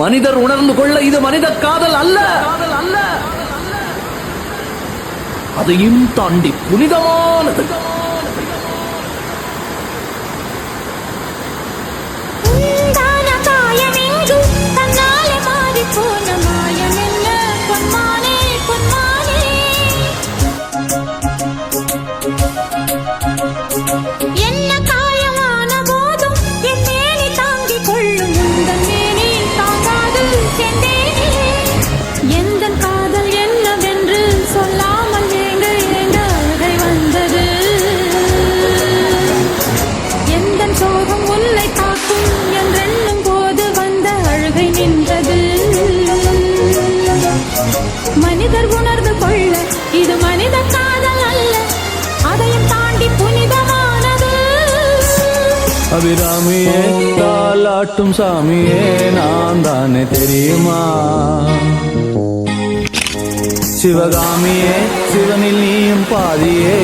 மனிதர் உணர்ந்து கொள்ள இது மனித காதல் அல்ல, அதையும் தாண்டி புனிதமானது. மனிதர் உணர்ந்து கொள்ள இது மனித காதல் அல்ல, அதையும் தாண்டி புனிதமானது. அபிராமியே தாலாட்டும் சாமியே நான் தானே தெரியுமா, சிவகாமியே சிவனில் நீயும் பாதியே